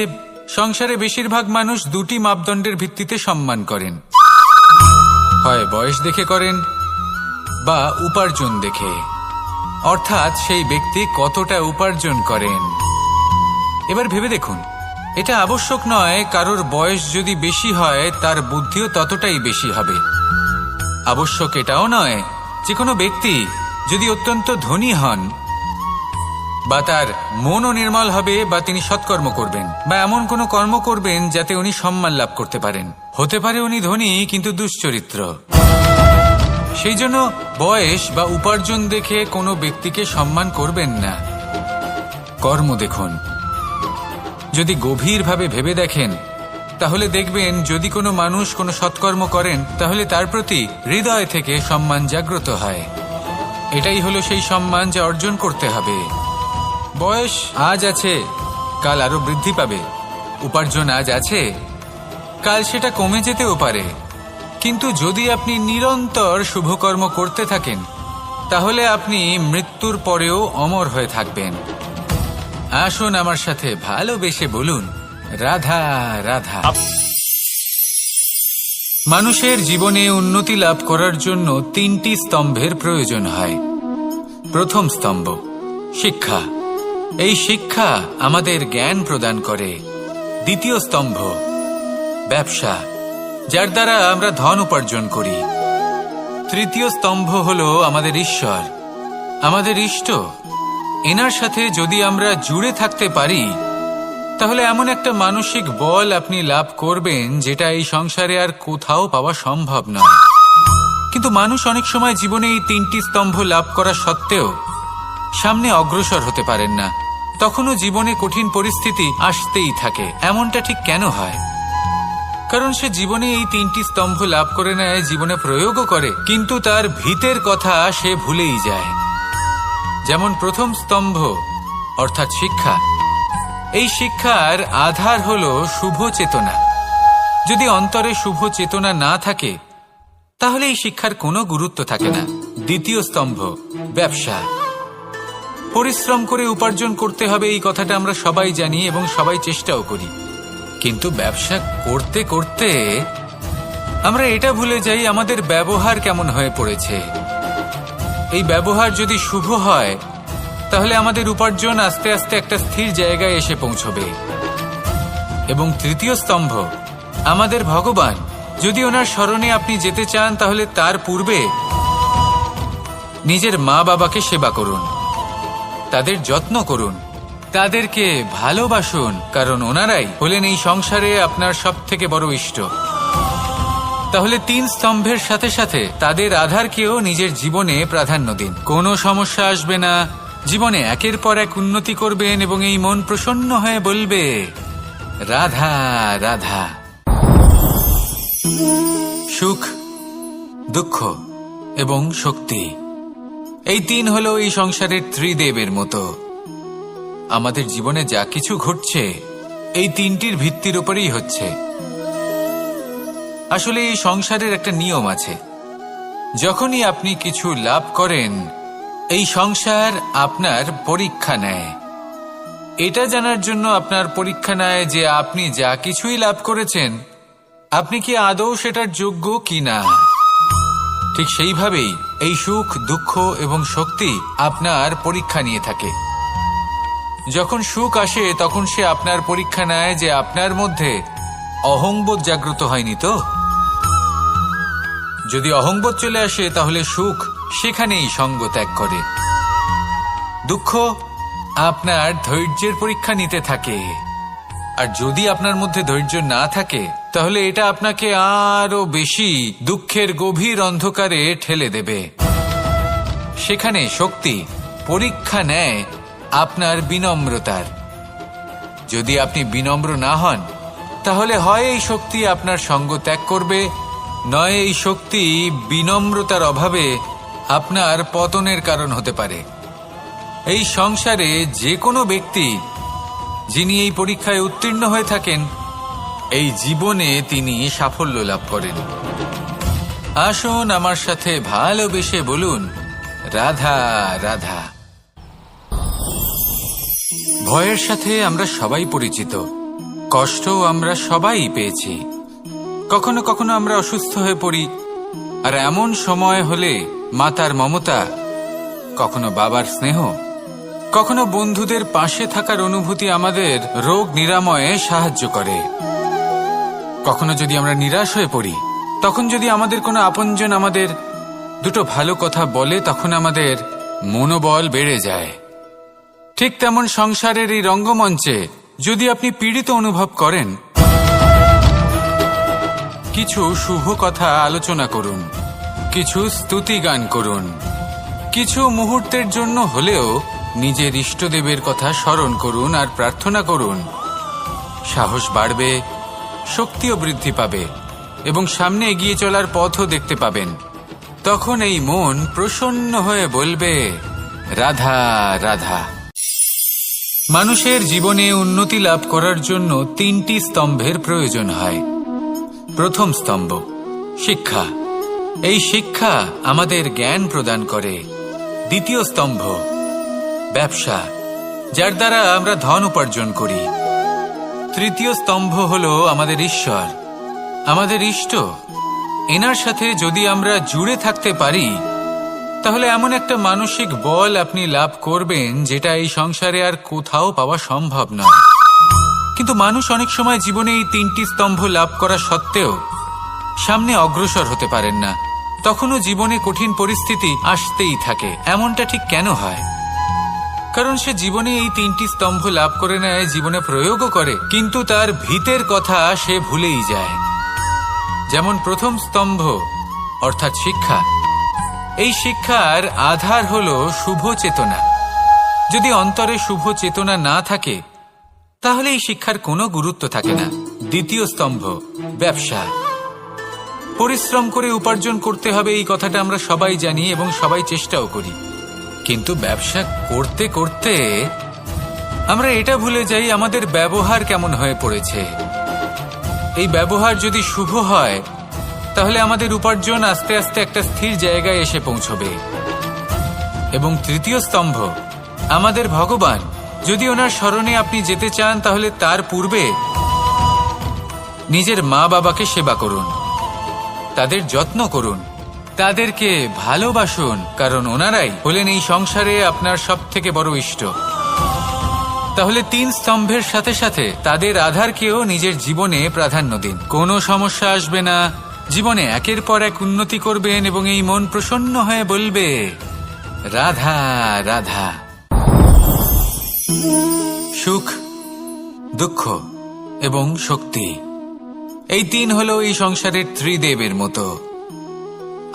সংসারে বেশিরভাগ মানুষ 2টি মাপদণ্ডের ভিত্তিতে সম্মান করেন। হয় বয়স দেখে করেন বা উপার্জন দেখে, অর্থাৎ সেই ব্যক্তি কতটা উপার্জন করেন। এবার ভেবে দেখুন, এটা আবশ্যক নয় কারোর বয়স যদি বেশি হয় তার বুদ্ধিও ততটাই বেশি হবে। আবশ্যক এটাও নয় যে কোনো ব্যক্তি যদি অত্যন্ত ধনী হন বা তার মনও নির্মল হবে বা তিনি সৎকর্ম করবেন বা এমন কোনো কর্ম করবেন যাতে উনি সম্মান লাভ করতে পারেন। হতে পারে উনি ধনী কিন্তু দুশ্চরিত্র। সেই জন্য বয়স বা উপার্জন দেখে কোনো ব্যক্তিকে সম্মান করবেন না। কর্ম দেখুন। যদি গভীরভাবে ভেবে দেখেন, তাহলে দেখবেন যদি কোনো মানুষ কোনো সৎকর্ম করেন, তাহলে তার প্রতি হৃদয় থেকে সম্মান জাগ্রত হয়। এটাই হলো সেই সম্মান যা অর্জন করতে হবে। বয়স আজ আছে, কাল আরো বৃদ্ধি পাবে, উপার্জন আজ আছে, কাল সেটা কমে যেতেও পারে, কিন্তু যদি আপনি নিরন্তর শুভকর্ম করতে থাকেন তাহলে আপনি মৃত্যুর পরেও অমর হয়ে থাকবেন। আসুন আমার সাথে ভালোবেসে বলুন, রাধা রাধা। মানুষের জীবনে উন্নতি লাভ করার জন্য 3টি স্তম্ভের প্রয়োজন হয়। প্রথম স্তম্ভ শিক্ষা। এই শিক্ষা আমাদের জ্ঞান প্রদান করে। দ্বিতীয় স্তম্ভ ব্যবসা, যার দ্বারা আমরা ধন উপার্জন করি। তৃতীয় স্তম্ভ হলো আমাদের ঈশ্বর, আমাদের ইষ্ট। এনার সাথে যদি আমরা জুড়ে থাকতে পারি তাহলে এমন একটা মানসিক বল আপনি লাভ করবেন যেটা এই সংসারে আর কোথাও পাওয়া সম্ভব নয়। কিন্তু মানুষ অনেক সময় জীবনে এই 3টি স্তম্ভ লাভ করা সত্ত্বেও সামনে অগ্রসর হতে পারেন না। তখনও জীবনে কঠিন পরিস্থিতি আসতেই থাকে। এমনটা ঠিক কেন হয়? কারণ সে জীবনে এই 3টি স্তম্ভ লাভ করে নেয়, জীবনে প্রয়োগও করে, কিন্তু তার ভিতের কথা সে ভুলেই যায়। যেমন প্রথম স্তম্ভ অর্থাৎ শিক্ষা। এই শিক্ষার আধার হলো শুভ চেতনা। যদি অন্তরে শুভ চেতনা না থাকে তাহলে এই শিক্ষার কোনো গুরুত্ব থাকে না। দ্বিতীয় স্তম্ভ ব্যবসা। পরিশ্রম করে উপার্জন করতে হবে, এই কথাটা আমরা সবাই জানি এবং সবাই চেষ্টাও করি, কিন্তু ব্যবসা করতে করতে আমরা এটা ভুলে যাই আমাদের ব্যবহার কেমন হয়ে পড়েছে। এই ব্যবহার যদি শুভ হয় তাহলে আমাদের উপার্জন আস্তে আস্তে একটা স্থির জায়গায় এসে পৌঁছবে। এবং তৃতীয় স্তম্ভ আমাদের ভগবান। যদি ওনার স্মরণে আপনি যেতে চান তাহলে তার পূর্বে নিজের মা বাবাকে সেবা করুন, তাদের যত্ন করুন, তাদেরকে ভালোবাসুন, কারণ ওনারাই হলেন এই সংসারে আপনার সবথেকে বড় ইষ্ট। তাহলে 3 স্তম্ভের সাথে সাথে তাদের আধারকেও নিজের জীবনে প্রাধান্য দিন। কোনো সমস্যা আসবে না, জীবনে একের পর এক উন্নতি করবেন এবং এই মন প্রসন্ন হয়ে বলবে, রাধা রাধা। সুখ, দুঃখ এবং শক্তি, এই 3 হলো এই সংসারের ত্রিদেবের মতো। আমাদের জীবনে যা কিছু ঘটছে এই 3টির ভিত্তির উপরেই হচ্ছে। আসলে এই সংসারের একটা নিয়ম আছে, যখনই আপনি কিছু লাভ করেন এই সংসার আপনার পরীক্ষা নেয়। এটা জানার জন্য আপনার পরীক্ষা নেয় যে আপনি যা কিছুই লাভ করেছেন আপনি কি আদৌ সেটার যোগ্য কিনা। ঠিক সেইভাবেই এই সুখ, দুঃখ এবং শক্তি আপনার পরীক্ষা নিয়ে থাকে। যখন সুখ আসে তখন সে আপনার পরীক্ষা নেয় যে আপনার মধ্যে অহংবোধ জাগ্রত হয়নি তো। যদি অহংবোধ চলে আসে তাহলে সুখ সেখানেই সঙ্গ ত্যাগ করে। দুঃখ আপনার ধৈর্যের পরীক্ষা নিতে থাকে, আর যদি আপনার মধ্যে ধৈর্য না থাকে তাহলে এটা আপনাকে আরো বেশি দুঃখের গভীর অন্ধকারে ঠেলে দেবে। সেখানে শক্তি পরীক্ষা নেয় আপনার বিনম্রতার। যদি আপনি বিনম্র না হন তাহলে হয় এই শক্তি আপনার সঙ্গ ত্যাগ করবে, নয় এই শক্তি বিনম্রতার অভাবে আপনার পতনের কারণ হতে পারে। এই সংসারে যে কোনো ব্যক্তি যিনি এই পরীক্ষায় উত্তীর্ণ হয়ে থাকেন এই জীবনে তিনি সাফল্য লাভ করেন। আসুন আমার সাথে ভালোবেসে বলুন, রাধা রাধা। ভয়ের সাথে আমরা সবাই পরিচিত, কষ্টও আমরা সবাই পেয়েছি। কখনো কখনো আমরা অসুস্থ হয়ে পড়ি, আর এমন সময় হলে মাতার মমতা, কখনো বাবার স্নেহ, কখনো বন্ধুদের পাশে থাকার অনুভূতি আমাদের রোগ নিরাময়ে সাহায্য করে। কখনো যদি আমরা নিরাশ হয়ে পড়ি, তখন যদি আমাদের কোনো আপনজন আমাদের দুটো ভালো কথা বলে তখন আমাদের মনোবল বেড়ে যায়। ঠিক তেমন সংসারের এই রঙ্গমঞ্চে যদি আপনি পীড়িত অনুভব করেন, কিছু শুভ কথা আলোচনা করুন, কিছু স্তুতি গান করুন, কিছু মুহূর্তের জন্য হলেও নিজের ইষ্টদেবের কথা স্মরণ করুন আর প্রার্থনা করুন। সাহস বাড়বে, শক্তিও বৃদ্ধি পাবে এবং সামনে এগিয়ে চলার পথও দেখতে পাবেন। তখন এই মন প্রসন্ন হয়ে বলবে, রাধা রাধা। মানুষের জীবনে উন্নতি লাভ করার জন্য 3টি স্তম্ভের প্রয়োজন হয়। প্রথম স্তম্ভ শিক্ষা। এই শিক্ষা আমাদের জ্ঞান প্রদান করে। দ্বিতীয় স্তম্ভ ব্যবসা, যার দ্বারা আমরা ধন উপার্জন করি। তৃতীয় স্তম্ভ হলো আমাদের ঈশ্বর, আমাদের ইষ্ট। এনার সাথে যদি আমরা জুড়ে থাকতে পারি তাহলে এমন একটা মানসিক বল আপনি লাভ করবেন যেটা এই সংসারে আর কোথাও পাওয়া সম্ভব নয়। কিন্তু মানুষ অনেক সময় জীবনে এই 3টি স্তম্ভ লাভ করা সত্ত্বেও সামনে অগ্রসর হতে পারেন না। তখনও জীবনে কঠিন পরিস্থিতি আসতেই থাকে। এমনটা ঠিক কেন হয়? কারণ সে জীবনে এই 3টি স্তম্ভ লাভ করে নেয়, জীবনে প্রয়োগও করে, কিন্তু তার ভিতের কথা সে ভুলেই যায়। যেমন প্রথম স্তম্ভ অর্থাৎ শিক্ষা। এই শিক্ষার আধার হলো শুভ চেতনা। যদি অন্তরে শুভ চেতনা না থাকে তাহলে এই শিক্ষার কোনো গুরুত্ব থাকে না। দ্বিতীয় স্তম্ভ ব্যবসা। পরিশ্রম করে উপার্জন করতে হবে, এই কথাটা আমরা সবাই জানি এবং সবাই চেষ্টাও করি। কিন্তু ব্যবসা করতে করতে আমরা এটা ভুলে যাই আমাদের ব্যবহার কেমন হয়ে পড়েছে। এই ব্যবহার যদি শুভ হয় তাহলে আমাদের উপার্জন আস্তে আস্তে একটা স্থির জায়গায় এসে পৌঁছবে। এবং তৃতীয় স্তম্ভ আমাদের ভগবান। যদি ওনার শরণে আপনি যেতে চান তাহলে তার পূর্বে নিজের মা বাবাকে সেবা করুন, তাদের যত্ন করুন, তাদেরকে ভালোবাসুন, কারণ ওনারাই হলেন এই সংসারে আপনার সবথেকে বড় ইষ্ট। তাহলে 3 স্তম্ভের সাথে সাথে তাদের আধারকেও নিজের জীবনে প্রাধান্য দিন। কোনো সমস্যা আসবে না, জীবনে একের পর এক উন্নতি করবেন এবং এই মন প্রসন্ন হয়ে বলবে রাধা রাধা। সুখ, দুঃখ এবং শক্তি, এই 3 হলো এই সংসারের ত্রিদেবের মতো।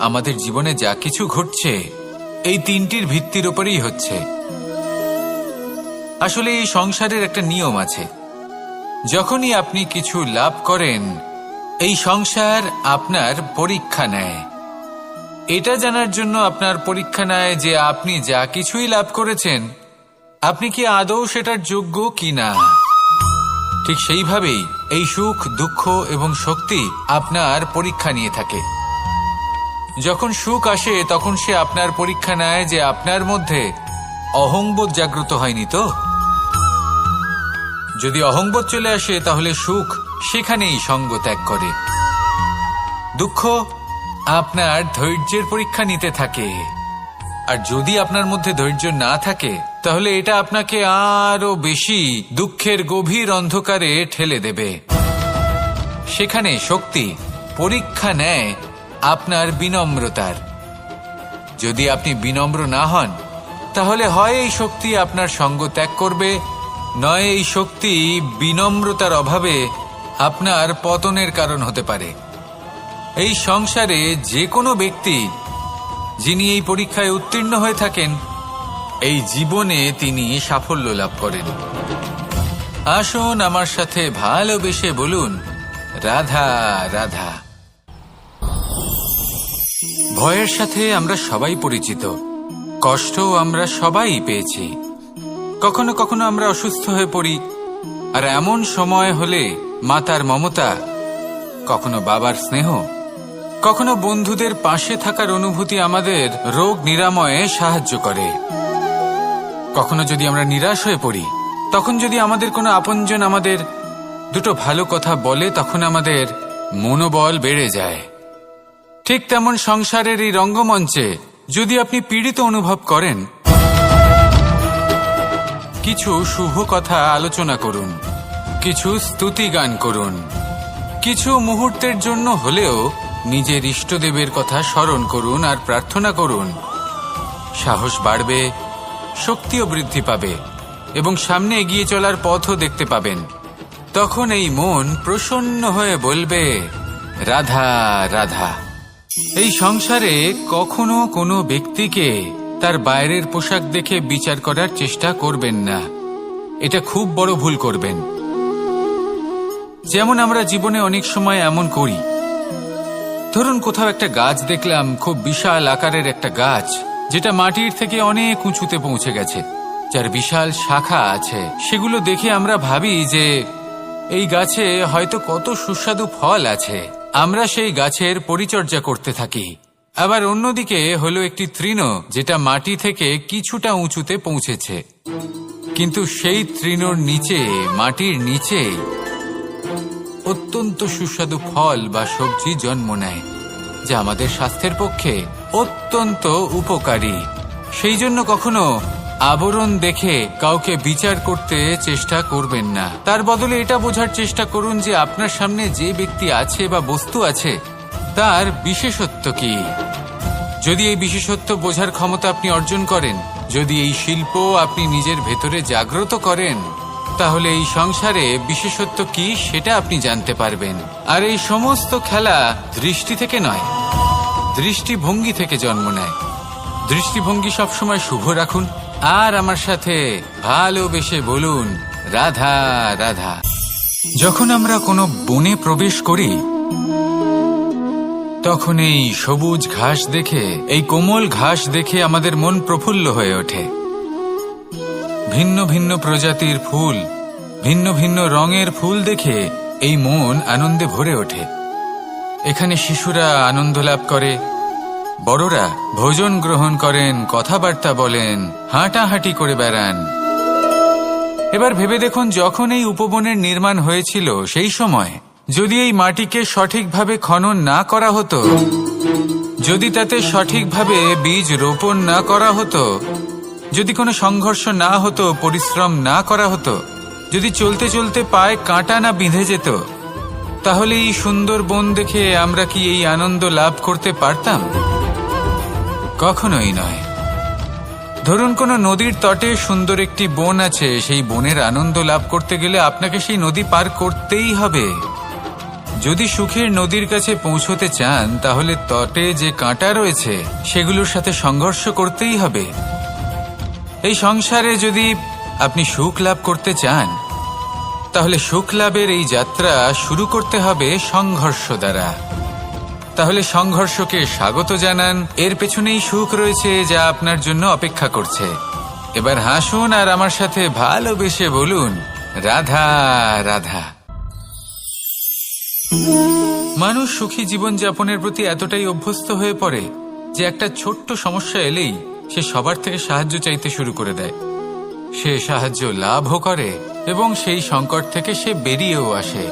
আমাদের জীবনে যা কিছু ঘটছে এই 3টির ভিত্তির উপরেই হচ্ছে। আসলে এই সংসারের একটা নিয়ম আছে, যখনই আপনি কিছু লাভ করেন এই সংসার আপনার পরীক্ষা নেয়। এটা জানার জন্য আপনার পরীক্ষা নেয় যে আপনি যা কিছুই লাভ করেছেন আপনি কি আদৌ সেটার যোগ্য কিনা। ঠিক সেইভাবেই এই সুখ, দুঃখ এবং শক্তি আপনার পরীক্ষা নিয়ে থাকে। যখন সুখ আসে তখন সে আপনার পরীক্ষা নেয় যে আপনার মধ্যে অহংবোধ জাগ্রত হয়নি তো। যদি অহংবোধ চলে আসে তাহলে সুখ সেখানেই সঙ্গ ত্যাগ করে। দুঃখ আপনার ধৈর্যের পরীক্ষা নিতে থাকে, আর যদি আপনার মধ্যে ধৈর্য না থাকে তাহলে এটা আপনাকে আরো বেশি দুঃখের গভীর অন্ধকারে ঠেলে দেবে। সেখানে শক্তি পরীক্ষা নেয় আপনার বিনম্রতার। যদি আপনি বিনম্র না হন তাহলে হয় এই শক্তি আপনার সঙ্গ ত্যাগ করবে, নয় এই শক্তি বিনম্রতার অভাবে আপনার পতনের কারণ হতে পারে। এই সংসারে যে কোনো ব্যক্তি যিনি এই পরীক্ষায় উত্তীর্ণ হয়ে থাকেন এই জীবনে তিনি সাফল্য লাভ করেন। আসুন আমার সাথে ভালোবেসে বলুন রাধা রাধা। ভয়ের সাথে আমরা সবাই পরিচিত, কষ্টও আমরা সবাই পেয়েছি। কখনো কখনো আমরা অসুস্থ হয়ে পড়ি, আর এমন সময় হলে মাতার মমতা, কখনো বাবার স্নেহ, কখনো বন্ধুদের পাশে থাকার অনুভূতি আমাদের রোগ নিরাময়ে সাহায্য করে। কখনো যদি আমরা নিরাশ হয়ে পড়ি তখন যদি আমাদের কোনো আপনজন আমাদের দুটো ভালো কথা বলে তখন আমাদের মনোবল বেড়ে যায়। ঠিক তেমন সংসারের এই রঙ্গমঞ্চে যদি আপনি পীড়িত অনুভব করেন কিছু শুভ কথা আলোচনা করুন, কিছু স্তুতি গান করুন, কিছু মুহূর্তের জন্য হলেও নিজের ইষ্টদেবের কথা স্মরণ করুন আর প্রার্থনা করুন। সাহস বাড়বে, শক্তিও বৃদ্ধি পাবে এবং সামনে এগিয়ে চলার পথও দেখতে পাবেন। তখন এই মন প্রসন্ন হয়ে বলবে রাধা রাধা। এই সংসারে কখনো কোনো ব্যক্তিকে তার বাইরের পোশাক দেখে বিচার করার চেষ্টা করবেন না, এটা খুব বড় ভুল করবেন। যেমন আমরা জীবনে অনেক সময় এমন করি, ধরুন কোথাও একটা গাছ দেখলাম, খুব বিশাল আকারের একটা গাছ যেটা মাটির থেকে অনেক উঁচুতে পৌঁছে গেছে। যার বিশাল শাখা আছে, সেগুলো দেখে আমরা ভাবি যে এই গাছে হয়তো কত সুস্বাদু ফল আছে। আমরা সেই গাছের পরিচর্যা করতে থাকি। আবার অন্যদিকে হলো একটি তৃণ, যেটা মাটি থেকে কিছুটা উঁচুতে পৌঁছেছে, কিন্তু সেই তৃণর নিচে, মাটির নিচে অত্যন্ত সুস্বাদু ফল বা সবজি জন্ম নেয়, যা আমাদের স্বাস্থ্যের পক্ষে অত্যন্ত উপকারী। সেই জন্য কখনো আবরণ দেখে কাউকে বিচার করতে চেষ্টা করবেন না। তার বদলে এটা বোঝার চেষ্টা করুন যে আপনার সামনে যে ব্যক্তি আছে বা বস্তু আছে তার বিশেষত্ব কি। যদি এই বিশেষত্ব বোঝার ক্ষমতা আপনি অর্জন করেন, যদি এই শিল্প আপনি নিজের ভেতরে জাগ্রত করেন, তাহলে এই সংসারে বিশেষত্ব কি সেটা আপনি জানতে পারবেন। আর এই সমস্ত খেলা দৃষ্টি থেকে নয়, দৃষ্টিভঙ্গি থেকে জন্ম নেয়। দৃষ্টিভঙ্গি সবসময় শুভ রাখুন আর আমার সাথে ভালোবেসে বলুন, রাধা রাধা। যখন আমরা কোনো বনে প্রবেশ করি, তখন এই সবুজ ঘাস দেখে, এই কোমল ঘাস দেখে আমাদের মন প্রফুল্ল হয়ে ওঠে। ভিন্ন ভিন্ন প্রজাতির ফুল, ভিন্ন ভিন্ন রঙের ফুল দেখে এই মন আনন্দে ভরে ওঠে। এখানে শিশুরা আনন্দ লাভ করে, বড়রা ভোজন গ্রহণ করেন, কথাবার্তা বলেন, হাঁটাহাঁটি করে বেড়ান। এবার ভেবে দেখুন, যখন এই উপবনের নির্মাণ হয়েছিল সেই সময় যদি এই মাটিকে সঠিকভাবে খনন না করা হতো, যদি তাতে সঠিকভাবে বীজ রোপণ না করা হতো, যদি কোনো সংঘর্ষ না হতো, পরিশ্রম না করা হতো, যদি চলতে চলতে পায়ে কাঁটা না বিঁধে যেত, তাহলে এই সুন্দর বন দেখে আমরা কি এই আনন্দ লাভ করতে পারতাম? কখনোই নয়। ধরুন কোনো নদীর তটে সুন্দর একটি বন আছে, সেই বনের আনন্দ লাভ করতে গেলে আপনাকে সেই নদী পার করতেই হবে। যদি সুখের নদীর কাছে পৌঁছতে চান, তাহলে তটে যে কাঁটা রয়েছে সেগুলোর সাথে সংঘর্ষ করতেই হবে। এই সংসারে যদি আপনি সুখ লাভ করতে চান, তাহলে সুখ লাভের এই যাত্রা শুরু করতে হবে সংঘর্ষ দ্বারা। তাহলে সংঘর্ষকে স্বাগত জানান, এর পেছনেই সুখ রয়েছে যা আপনার জন্য অপেক্ষা করছে। এবার হাসুন আর আমার সাথে ভালোবেসে বলুন, রাধা রাধা। মানুষ সুখী জীবনযাপনের প্রতি এতটাই অভ্যস্ত হয়ে পড়ে যে একটা ছোট্ট সমস্যা এলেই সে সবার থেকে সাহায্য চাইতে শুরু করে দেয়। সে সাহায্য লাভও করে এবং সেই সংকট থেকে সে বেরিয়েও আসে।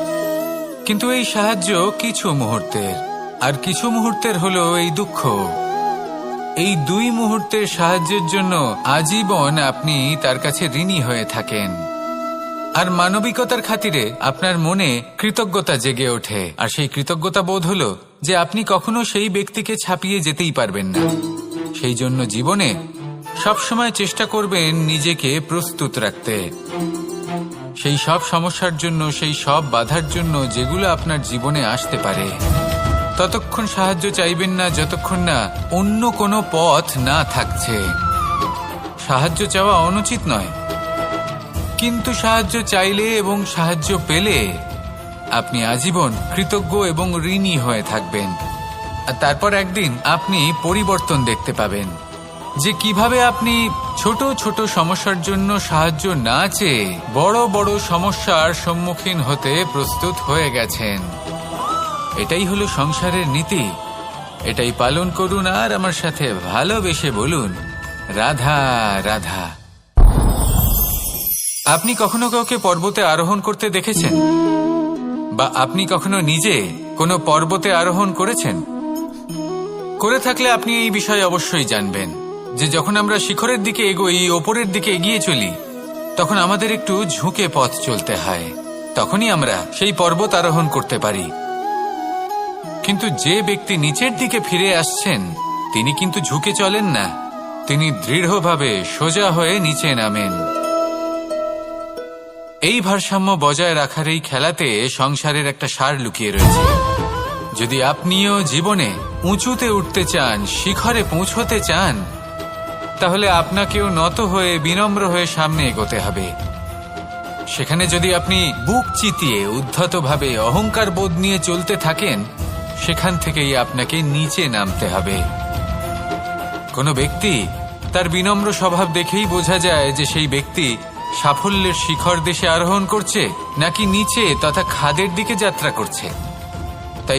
কিন্তু এই সাহায্য কিছু মুহূর্তের, আর কিছু মুহূর্তের হলো এই দুঃখ। এই দুই মুহূর্তের সাহায্যের জন্য আজীবন আপনি তার কাছে ঋণী হয়ে থাকেন। আর মানবিকতার খাতিরে আপনার মনে কৃতজ্ঞতা জেগে ওঠে, আর সেই কৃতজ্ঞতা বোধ হলো যে আপনি কখনো সেই ব্যক্তিকে ছাপিয়ে যেতেই পারবেন না। সেই জন্য জীবনে সবসময় চেষ্টা করবেন নিজেকে প্রস্তুত রাখতে সেই সব সমস্যার জন্য, সেই সব বাধার জন্য যেগুলো আপনার জীবনে আসতে পারে। ততক্ষণ সাহায্য চাইবেন না যতক্ষণ না অন্য কোনো পথ না থাকছে। সাহায্য চাওয়া অনুচিত নয়, কিন্তু সাহায্য চাইলে এবং সাহায্য পেলে আপনি আজীবন কৃতজ্ঞ এবং ঋণী হয়ে থাকবেন। আর তারপর একদিন আপনি পরিবর্তন দেখতে পাবেন যে কিভাবে আপনি ছোট ছোট সমস্যার জন্য সাহায্য না চেয়ে বড় বড় সমস্যার সম্মুখীন হতে প্রস্তুত হয়ে গেছেন। এটাই হলো সংসারের নীতি। এটাই পালন করুন আর আমার সাথে ভালোবেসে বলুন, রাধা রাধা। আপনি কখনো কাউকে পর্বতে আরোহণ করতে দেখেছেন? বা আপনি কখনো নিজে কোনো পর্বতে আরোহণ করেছেন? করে থাকলে আপনি এই বিষয়ে অবশ্যই জানবেন যে যখন আমরা শিখরের দিকে এগোই, ওপরের দিকে এগিয়ে চলি, তখন আমাদের একটু ঝুঁকে পথ চলতে হয়। তখনই আমরা সেই পর্বত আরোহণ করতে পারি। কিন্তু যে ব্যক্তি নিচের দিকে ফিরে আসছেন, তিনি কিন্তু ঝুঁকে চলেন না, তিনি দৃঢ়ভাবে সোজা হয়ে নিচে নামেন। এই ভারসাম্য বজায় রাখার এই খেলাতে সংসারের একটা সার লুকিয়ে রয়েছে। যদি আপনিও জীবনে উঁচুতে উঠতে চান, শিখরে পৌঁছতে চান, তাহলে আপনাকেও নত হয়ে, বিনম্র হয়ে সামনে এগোতে হবে। সেখানে যদি আপনি বুক চিতিয়ে, উদ্ধতভাবে, অহংকার বোধ নিয়ে চলতে থাকেন, সেখান থেকেই আপনাকে নিচে নামতে হবে। কোনো ব্যক্তি তার বিনম্র স্বভাব দেখেই বোঝা যায় যে সেই ব্যক্তি সাফল্যের শিখর দেশে আরোহণ করছে নাকি নিচে তথা খাদের দিকে যাত্রা করছে।